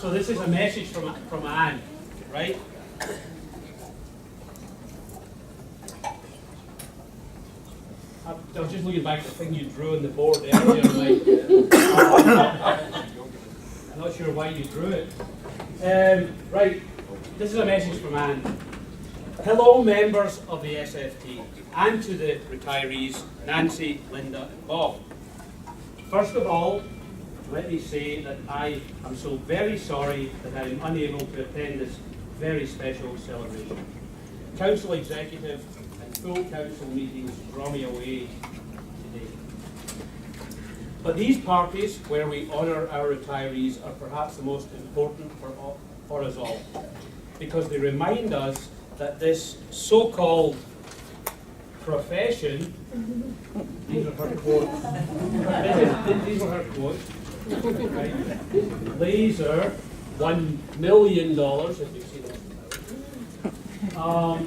So this is a message from Anne, right? I was just looking back at the thing you drew on the board earlier, Mike. I'm not sure why you drew it. Right, this is a message from Anne. Hello, members of the SFT, and to the retirees, Nancy, Linda, and Bob. First of all, let me say that I am so very sorry that I am unable to attend this very special celebration. Council executive and full council meetings draw me away today. But these parties, where we honour our retirees, are perhaps the most important for us all, because they remind us that this so-called profession, these are her quotes, these were her quotes, right? Laser, $1 million, if you see that.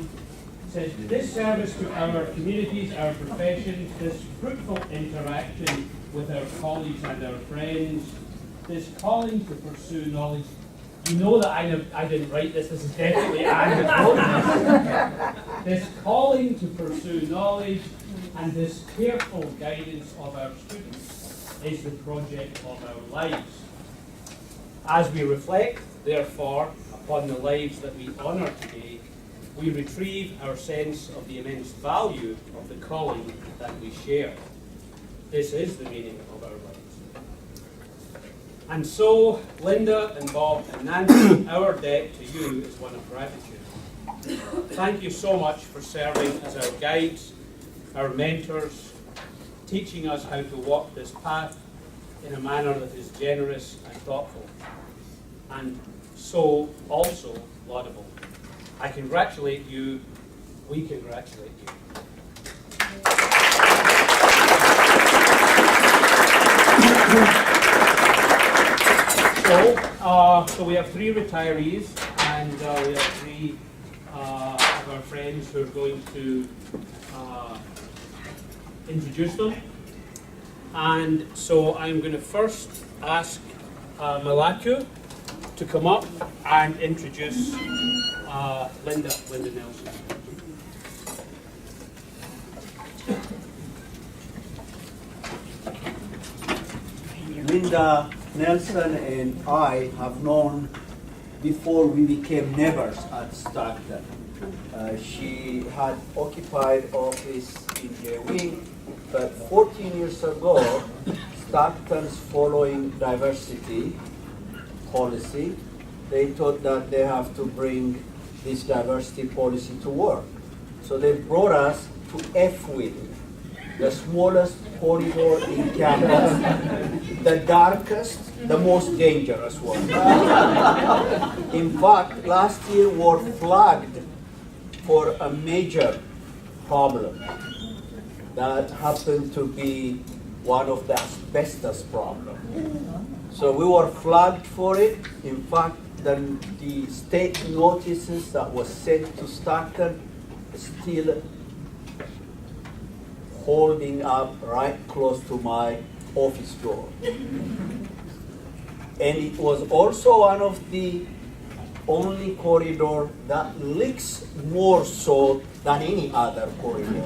Says, this service to our communities, our professions, this fruitful interaction with our colleagues and our friends, this calling to pursue knowledge. You know that I didn't write this is definitely Anne that wrote this. This calling to pursue knowledge and this careful guidance of our students is the project of our lives. As we reflect, therefore, upon the lives that we honour today, we retrieve our sense of the immense value of the calling that we share. This is the meaning of our lives. And so, Linda and Bob and Nancy, our debt to you is one of gratitude. Thank you so much for serving as our guides, our mentors, teaching us how to walk this path in a manner that is generous and thoughtful, and so also laudable. I congratulate you, we congratulate you. So we have 3 retirees, and we have 3 of our friends who are going to introduce them. And so I'm going to first ask Malaku to come up and introduce Linda Nelson. Linda Nelson and I have known before we became neighbors at Stockton. She had occupied office in the wing, but 14 years ago, Stockton's following diversity policy, they thought that they have to bring this diversity policy to work. So they brought us to F-Wing, the smallest corridor in campus, the darkest, the most dangerous one. In fact, last year we were flagged for a major problem that happened to be one of the asbestos problems. So we were flagged for it. In fact, the state notices that was sent to Stockton still holding up right close to my office door. And it was also one of the only corridor that leaks more so than any other corridor.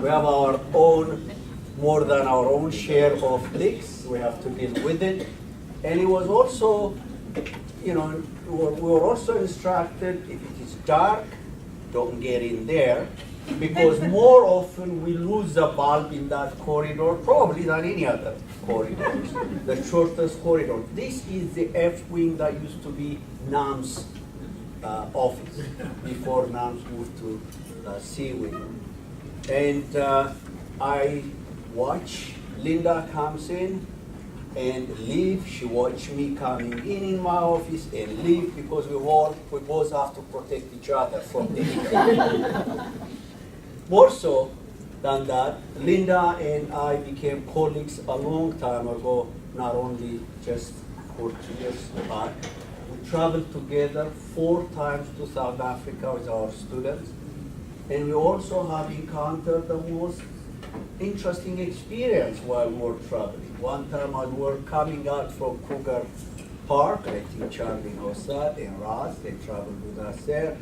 We have our own, more than our own share of leaks. We have to deal with it. And it was also, you know, we were also instructed, if it is dark, don't get in there, because more often we lose a bulb in that corridor probably than any other corridor, the shortest corridor. This is the F wing that used to be NAM's office before NAM's moved to C wing. And I watch Linda comes in and leave. She watched me coming in my office and leave, because we both have to protect each other from the heat. More so than that, Linda and I became colleagues a long time ago, not only just 40 years back. We traveled together 4 times to South Africa with our students, and we also have encountered the most interesting experience while we were traveling. One time as we were coming out from Kruger park. I think Charlie knows that, and Ross, they traveled with us there.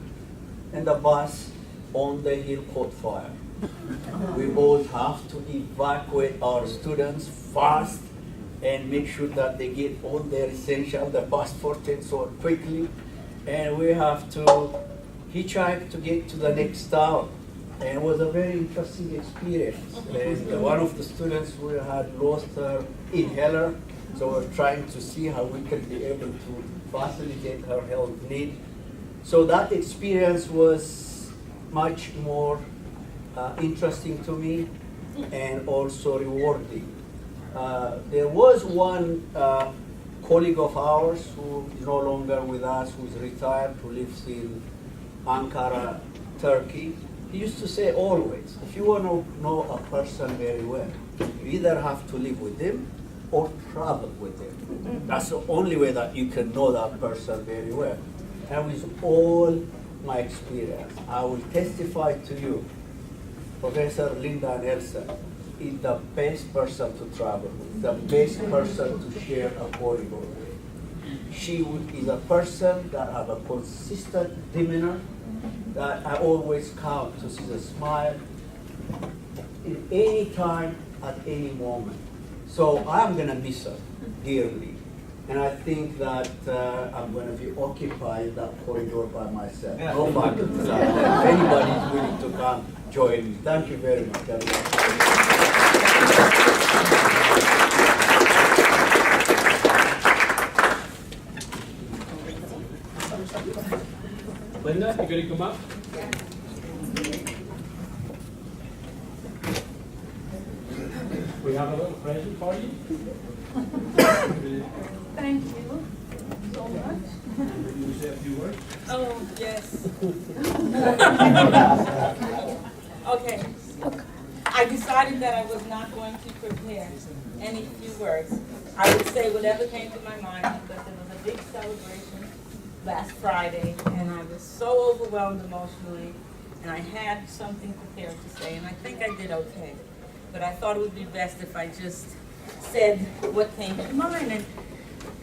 And the bus on the hill caught fire. We both have to evacuate our students fast and make sure that they get all their essential, the passport and so on quickly. And we have to hitchhike to get to the next town. And it was a very interesting experience. And one of the students we had lost her inhaler, so we're trying to see how we can be able to facilitate her health need. So that experience was much more interesting to me and also rewarding. There was one colleague of ours who is no longer with us, who's retired, who lives in Ankara, Turkey. He used to say always, if you want to know a person very well, you either have to live with him or travel with him. That's the only way that you can know that person very well. And with all my experience, I will testify to you, Professor Linda Nelson is the best person to travel with, the best person to share a corridor with. She is a person that has a consistent demeanor that I always count to see the smile in any time, at any moment. So I'm going to miss her dearly. And I think that I'm going to be occupying that corridor by myself. No faculty. If anybody is willing to come, join me. Thank you very much. Linda, you going to come up? We have a little present for you. Thank you so much. Can you say a few words? Oh, yes. Okay. I decided that I was not going to prepare any few words. I would say whatever came to my mind because there was a big celebration last Friday and I was so overwhelmed emotionally and I had something prepared to say and I think I did okay. But I thought it would be best if I just said what came to mind, and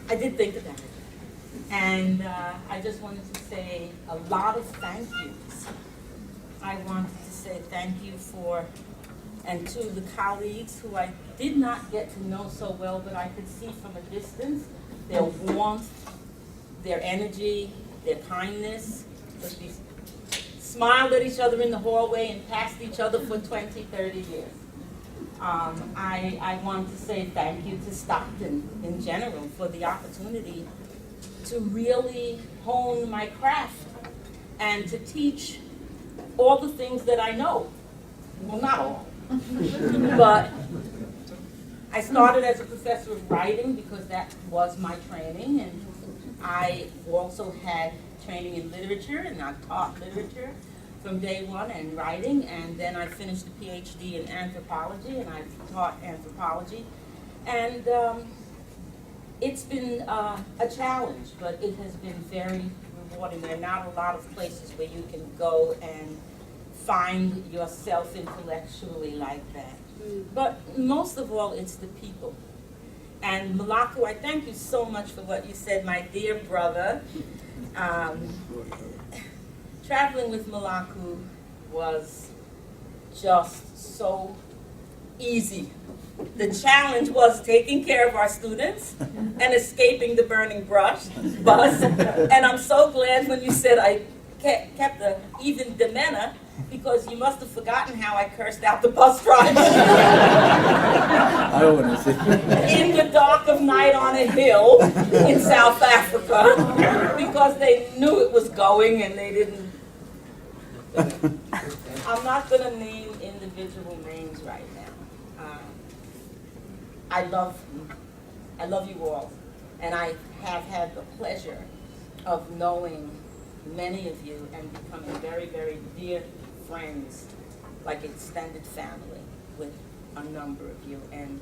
I did think about it. And I just wanted to say a lot of thank yous. I wanted to say thank you and to the colleagues who I did not get to know so well, but I could see from a distance their warmth, their energy, their kindness. We smiled at each other in the hallway and passed each other for 20, 30 years. I want to say thank you to Stockton in general for the opportunity to really hone my craft and to teach all the things that I know. Well, not all, but I started as a professor of writing because that was my training, and I also had training in literature, and I taught literature from day one and writing, and then I finished a PhD in anthropology, and I've taught anthropology. And it's been a challenge, but it has been very rewarding. There are not a lot of places where you can go and find yourself intellectually like that. But most of all, it's the people. And Malaku, I thank you so much for what you said, my dear brother. Traveling with Malaku was just so easy. The challenge was taking care of our students and escaping the burning bus. And I'm so glad when you said I kept the even demeanor, because you must have forgotten how I cursed out the bus driver. I don't want to see. In the dark of night on a hill in South Africa, because they knew it was going and they didn't. I'm not going to name individual names right now. I love you all, and I have had the pleasure of knowing many of you and becoming very, very dear friends, like extended family, with a number of you, and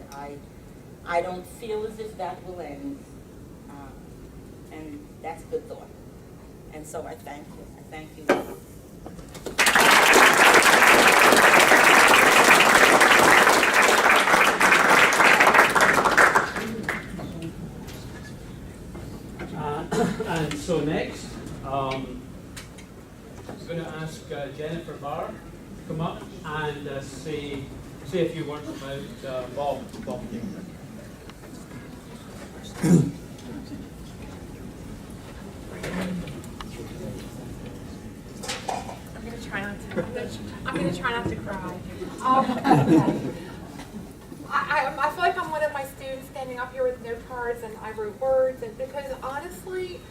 I don't feel as if that will end, and that's a good thought. And so I thank you. I thank you. And so next, I'm going to ask Jennifer Barr to come up and say a few words about Bob. I'm gonna try not to cry. I feel like I'm one of my students standing up here with note cards and I wrote words, and because honestly,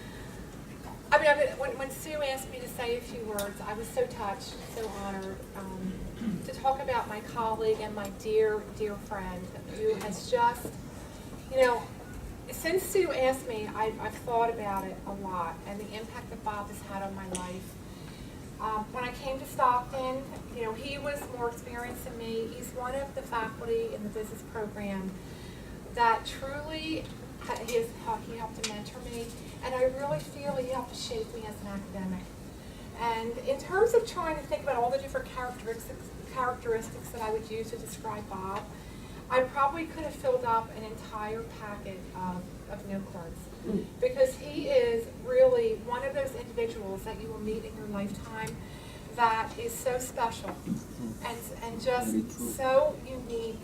when Sue asked me to say a few words, I was so touched, so honored to talk about my colleague and my dear, dear friend who has just, since Sue asked me, I've thought about it a lot and the impact that Bob has had on my life. When I came to Stockton, he was more experienced than me. He's one of the faculty in the business program that truly, he helped to mentor me, and I really feel he helped to shape me as an academic. And in terms of trying to think about all the different characteristics that I would use to describe Bob, I probably could have filled up an entire packet of note cards, because he is really one of those individuals that you will meet in your lifetime that is so special and just so unique,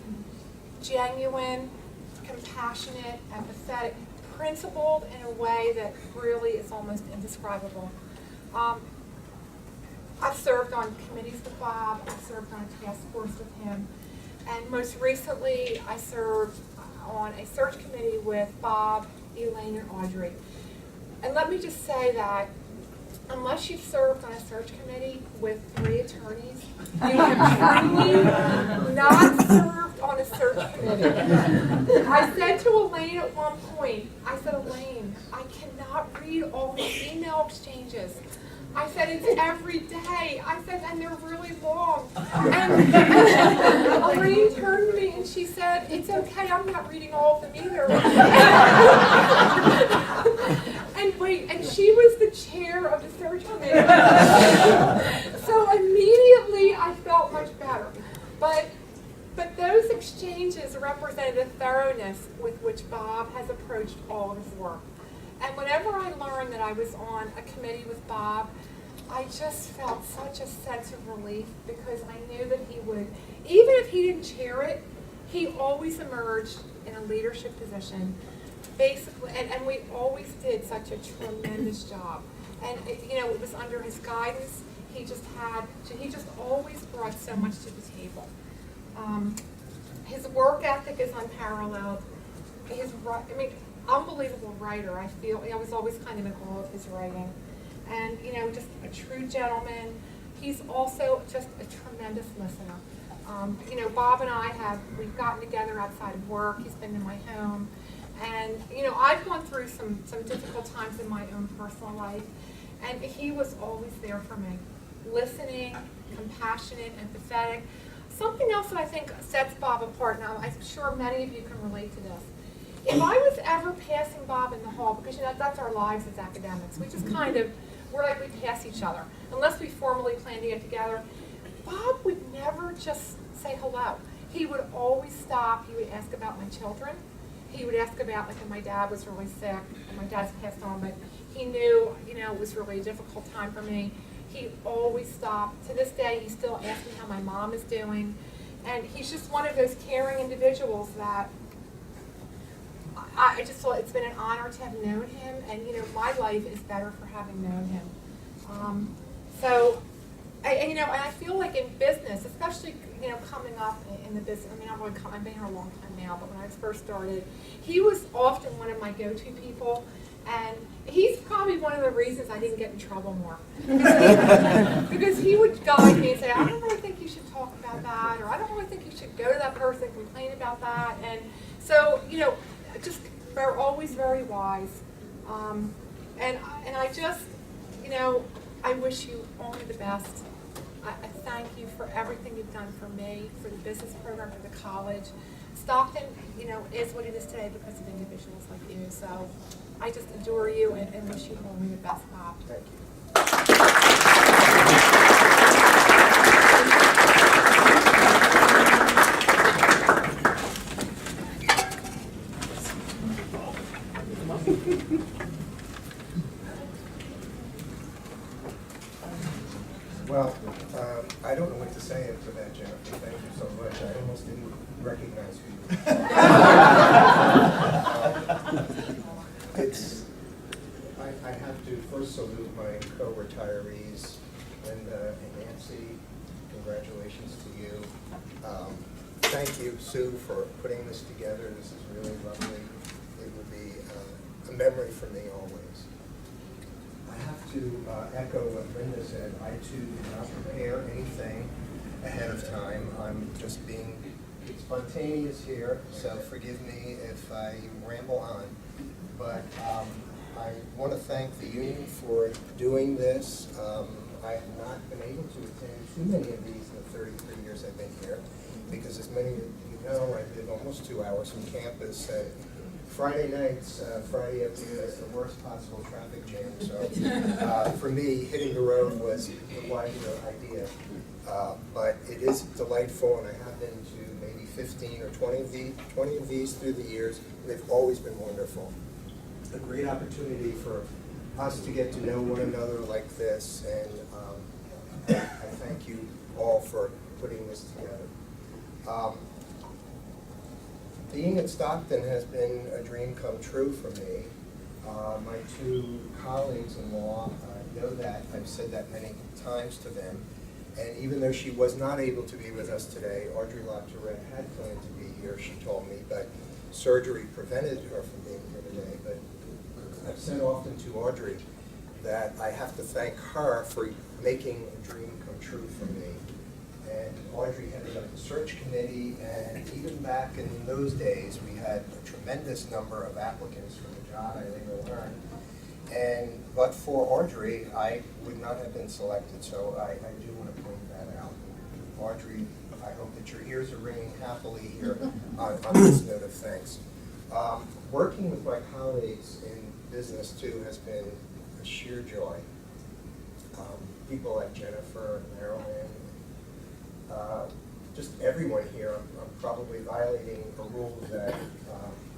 genuine, compassionate, empathetic, principled in a way that really is almost indescribable. I've served on committees with Bob, I've served on a task force with him, and most recently I served on a search committee with Bob, Elaine, and Audrey. And let me just say that unless you've served on a search committee with 3 attorneys, you have truly not served on a search committee. I said to Elaine at one point, I said, Elaine, I cannot read all these email exchanges. I said, it's every day. I said, and they're really long. And Elaine turned to me and she said, it's okay, I'm not reading all of them either. And she was the chair of the search committee. So immediately I felt much better. But those exchanges represented the thoroughness with which Bob has approached all of his work. And whenever I learned that I was on a committee with Bob, I just felt such a sense of relief, because I knew that he would, even if he didn't chair it, he always emerged in a leadership position, basically, and we always did such a tremendous job. And it was under his guidance. He just always brought so much to the table. His work ethic is unparalleled. Unbelievable writer. I feel I was always kind of in awe of his writing, and just a true gentleman. He's also just a tremendous listener. Bob and we've gotten together outside of work. He's been in my home, and I've gone through some difficult times in my own personal life, and he was always there for me, listening, compassionate, empathetic. Something else that I think sets Bob apart. Now, I'm sure many of you can relate to this. If I was ever passing Bob in the hall, because that's our lives as academics, we just we're like we pass each other. Unless we formally plan to get together, Bob would never just say hello. He would always stop, he would ask about my children. He would ask about, like, if my dad was really sick, and my dad's passed on, but he knew, it was really a difficult time for me. He always stopped. To this day, he still asks me how my mom is doing. And he's just one of those caring individuals that I just thought it's been an honor to have known him, and my life is better for having known him. And I feel like in business, especially coming up in the business. I've been here a long time now, but when I first started, he was often one of my go-to people, and he's probably one of the reasons I didn't get in trouble more, because he would guide me and say, I don't really think you should talk about that, or I don't really think you should go to that person and complain about that. And so they're always very wise. And I just, I wish you only the best. I thank you for everything you've done for me, for the business program, for the college. Stockton, is what it is today because of individuals like you. So I just adore you and wish you only the best, Bob. Thank you. Well, I don't know what to say after that, Jennifer. Thank you so much. I almost didn't recognize you. I have to first salute my co-retirees, Linda and Nancy. Congratulations to you. Thank you, Sue, for putting this together. This is really lovely. It will be a memory for me always. I have to echo what Linda said. I too did not prepare anything ahead of time. I'm just being spontaneous here, so forgive me if I ramble on. But I want to thank the union for doing this. I have not been able to attend too many of these in the 33 years I've been here, because as many of you know, I live almost 2 hours from campus. Friday nights, Friday afternoon is the worst possible traffic jam. So for me, hitting the road was the wiser idea. But it is delightful, and I have been to maybe 15 or 20 of these through the years. They've always been wonderful. A great opportunity for us to get to know one another like this, and I thank you all for putting this together. Being at Stockton has been a dream come true for me. My two colleagues-in-law know that. I've said that many times to them. And even though she was not able to be with us today, Audrey LaTourette had planned to be here, she told me, but surgery prevented her from being here today. But I've said often to Audrey that I have to thank her for making a dream come true for me. And Audrey headed up the search committee, and even back in those days, we had a tremendous number of applicants for the job, I later learned. But for Audrey, I would not have been selected, so I do want to point that out. Audrey, I hope that your ears are ringing happily here on this note of thanks. Working with my colleagues in business, too, has been a sheer joy. People like Jennifer and Marilyn, just everyone here. I'm probably violating a rule that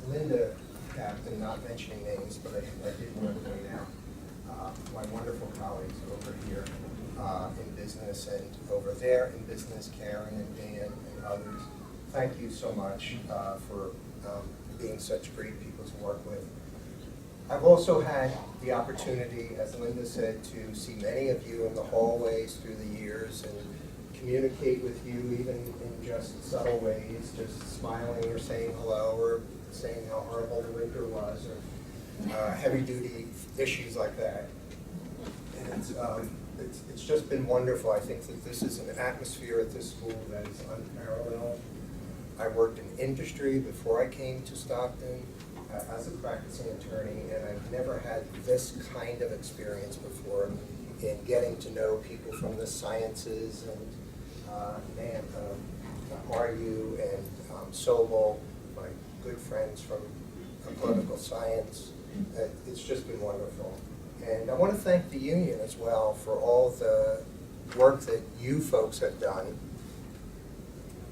Linda kept in not mentioning names, but I did want to point out my wonderful colleagues over here in business and over there in business, Karen and Dan and others. Thank you so much for being such great people to work with. I've also had the opportunity, as Linda said, to see many of you in the hallways through the years and communicate with you even in just subtle ways, just smiling or saying hello or saying how horrible the winter was, or heavy-duty issues like that. And it's just been wonderful. I think that this is an atmosphere at this school that is unparalleled. I worked in industry before I came to Stockton as a practicing attorney, and I've never had this kind of experience before in getting to know people from the sciences and RU and Sobel, my good friends from political science. It's just been wonderful. And I want to thank the union as well for all the work that you folks have done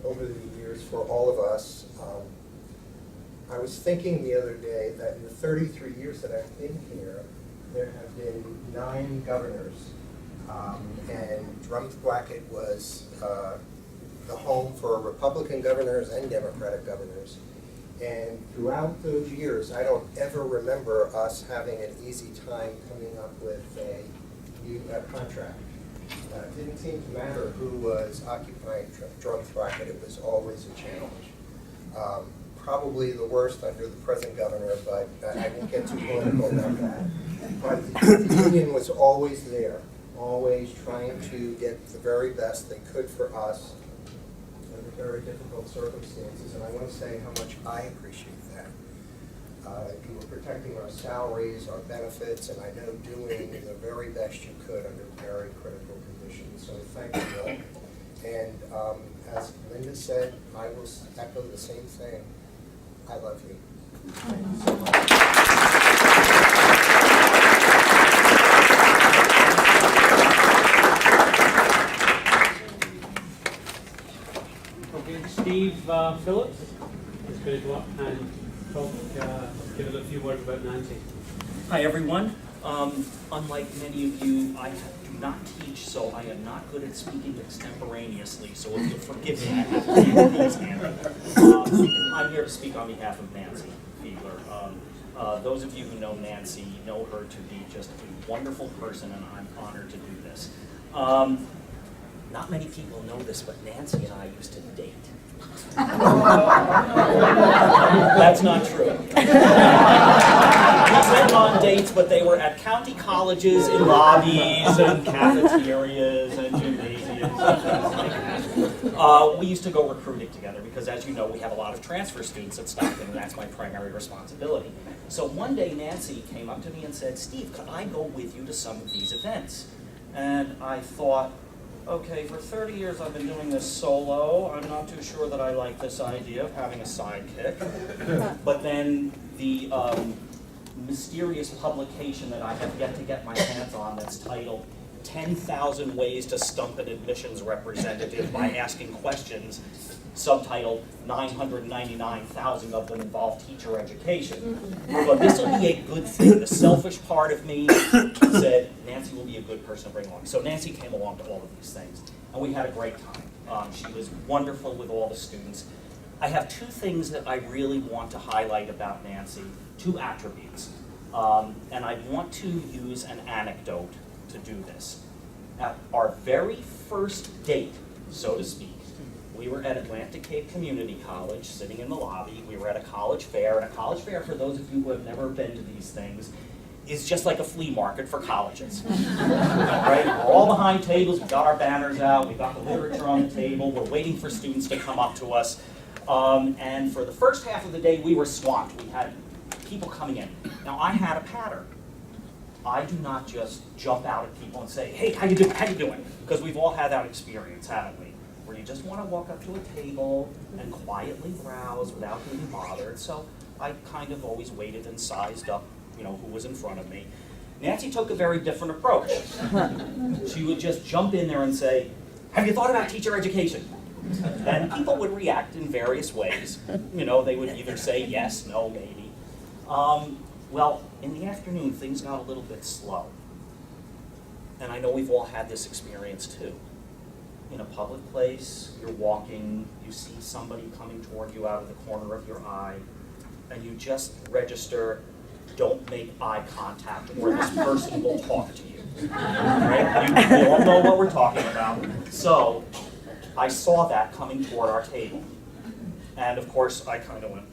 over the years for all of us. I was thinking the other day that in the 33 years that I've been here, there have been 9 governors. And Drumthwacket was the home for Republican governors and Democratic governors. And throughout those years, I don't ever remember us having an easy time coming up with a contract. It didn't seem to matter who was occupying Drumthwacket, it was always a challenge. Probably the worst under the present governor, but I won't get too political about that. But the union was always there, always trying to get the very best they could for us under very difficult circumstances, and I want to say how much I appreciate that. You were protecting our salaries, our benefits, and I know doing the very best you could under very critical conditions, so thank you all. And as Linda said, I will echo the same thing. I love you. Thank you so much. Okay, Steve Phillips is going to go up and talk, give us a few words about Nancy. Hi everyone. Unlike many of you, I do not teach, so I am not good at speaking extemporaneously, so if you'll forgive me, I have to keep these handy. I'm here to speak on behalf of Nancy Fiedler. Those of you who know Nancy know her to be just a wonderful person, and I'm honored to do this. Not many people know this, but Nancy and I used to date. That's not true. We went on dates, but they were at county colleges, in lobbies, and cafeterias, and gymnasiums, and things like that. We used to go recruiting together because, as you know, we have a lot of transfer students at Stockton, and that's my primary responsibility. So one day, Nancy came up to me and said, "Steve, could I go with you to some of these events?" And I thought, okay, for 30 years I've been doing this solo. I'm not too sure that I like this idea of having a sidekick. But then the mysterious publication that I have yet to get my hands on that's titled 10,000 Ways to Stump an Admissions Representative by Asking Questions, subtitled 999,000 of them involve teacher education. But this will be a good thing. The selfish part of me said, Nancy will be a good person to bring along. So Nancy came along to all of these things, and we had a great time. She was wonderful with all the students. I have two things that I really want to highlight about Nancy, two attributes. And I want to use an anecdote to do this. At our very first date, so to speak, we were at Atlantic Cape Community College, sitting in the lobby. We were at a college fair, and a college fair, for those of you who have never been to these things, is just like a flea market for colleges. Right? We're all behind tables, we've got our banners out, we've got the literature on the table, we're waiting for students to come up to us. And for the first half of the day, we were swamped. We had people coming in. Now, I had a pattern. I do not just jump out at people and say, "Hey, how you doing? How you doing?" Because we've all had that experience, haven't we? Where you just want to walk up to a table and quietly browse without being bothered. So I kind of always waited and sized up, you know, who was in front of me. Nancy took a very different approach. She would just jump in there and say, "Have you thought about teacher education?" And people would react in various ways. You know, they would either say yes, no, maybe. Well, in the afternoon, things got a little bit slow. And I know we've all had this experience too. In a public place, you're walking, you see somebody coming toward you out of the corner of your eye, and you just register, don't make eye contact, or this person will talk to you. Right? You all know what we're talking about. So, I saw that coming toward our table. And of course, I kind of went,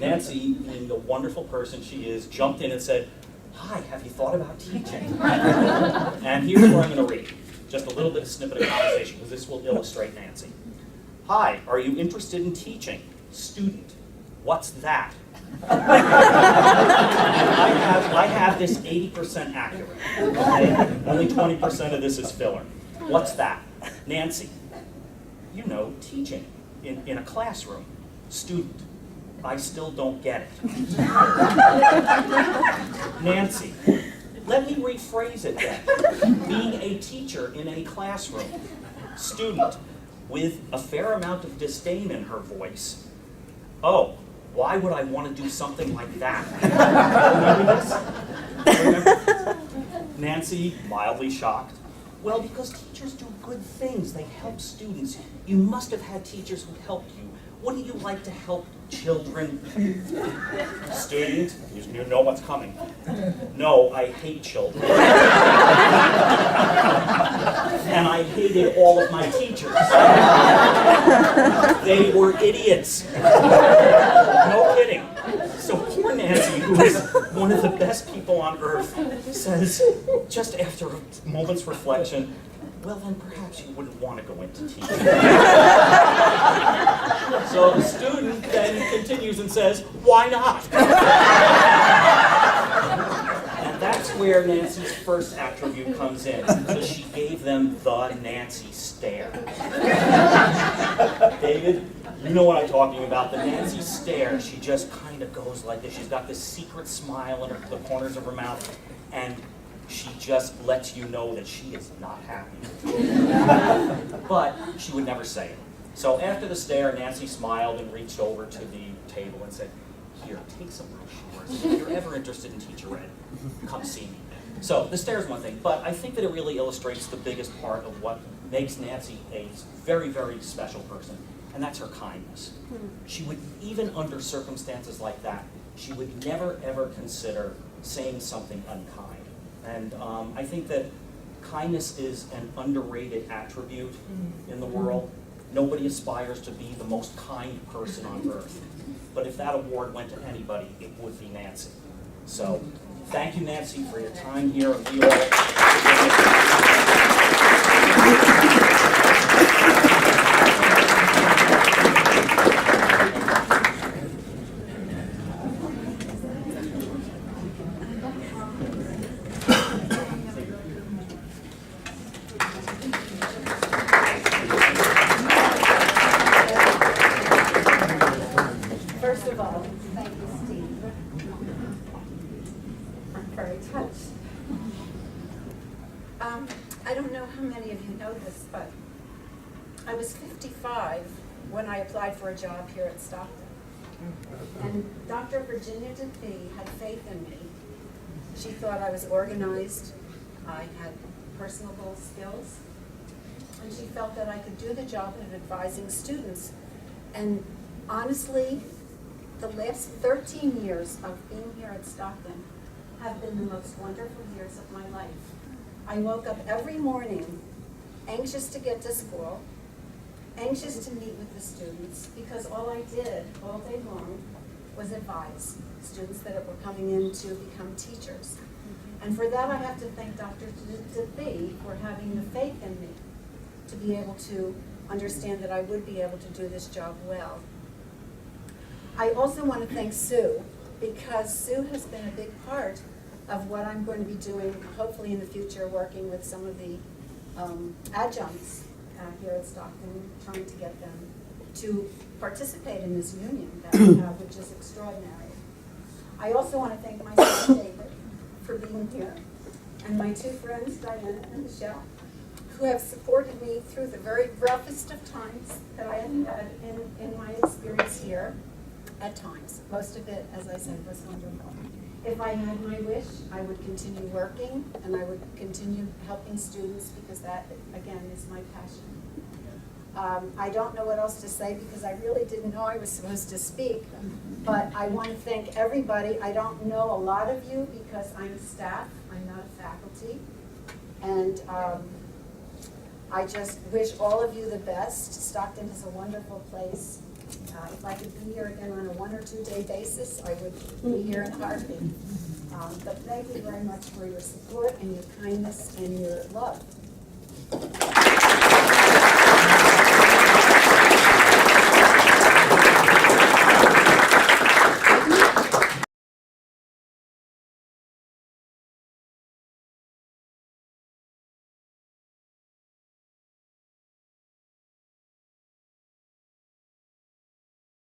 Nancy, being the wonderful person she is, jumped in and said, "Hi, have you thought about teaching?" And here's where I'm going to read. Just a little bit of snippet of conversation, because this will illustrate Nancy. "Hi, are you interested in teaching? Student, what's that?" I have this 80% accurate. Okay? Only 20% of this is filler. What's that? Nancy, you know, teaching in a classroom. Student, I still don't get it. Nancy, let me rephrase it then. Being a teacher in a classroom. Student, with a fair amount of disdain in her voice. Oh, why would I want to do something like that? Remember this? Remember? Nancy, mildly shocked. Well, because teachers do good things. They help students. You must have had teachers who helped you. Wouldn't you like to help children? Student, you know what's coming. No, I hate children. And I hated all of my teachers. They were idiots. No kidding. So poor Nancy, who is one of the best people on earth, says, just after a moment's reflection, well then perhaps you wouldn't want to go into teaching. So the student then continues and says, why not? And that's where Nancy's first attribute comes in, because she gave them the Nancy stare. David, you know what I'm talking about. The Nancy stare, she just kind of goes like this. She's got this secret smile in the corners of her mouth, and she just lets you know that she is not happy. But she would never say it. So after the stare, Nancy smiled and reached over to the table and said, here, take some brochures. If you're ever interested in teacher ed, come see me. So the stare is one thing, but I think that it really illustrates the biggest part of what makes Nancy a very, very special person, and that's her kindness. She would, even under circumstances like that, she would never ever consider saying something unkind. And I think that kindness is an underrated attribute in the world. Nobody aspires to be the most kind person on earth. But if that award went to anybody, it would be Nancy. So thank you, Nancy, for your time here. And we all First of all, thank you, Steve. I'm very touched. I don't know how many of you know this, but I was 55 when I applied for a job here at Stockton. And Dr. Virginia DeFee had faith in me. She thought I was organized, I had personable skills, and she felt that I could do the job of advising students. And honestly, the last 13 years of being here at Stockton have been the most wonderful years of my life. I woke up every morning anxious to get to school, anxious to meet with the students, because all I did all day long was advise students that were coming in to become teachers. And for that, I have to thank Dr. DeFee for having the faith in me to be able to understand that I would be able to do this job well. I also want to thank Sue, because Sue has been a big part of what I'm going to be doing, hopefully in the future, working with some of the adjuncts here at Stockton, trying to get them to participate in this union that we have, which is extraordinary. I also want to thank my son David for being here, and my two friends, Diana and Michelle, who have supported me through the very roughest of times that I have had in my experience here. At times. Most of it, as I said, was wonderful. If I had my wish, I would continue working, and I would continue helping students, because that, again, is my passion. I don't know what else to say, because I really didn't know I was supposed to speak, but I want to thank everybody. I don't know a lot of you, because I'm staff, I'm not a faculty, and I just wish all of you the best. Stockton is a wonderful place. If I could be here again on a 1 or 2 day basis, I would be here in a heartbeat. But thank you very much for your support and your kindness and your love.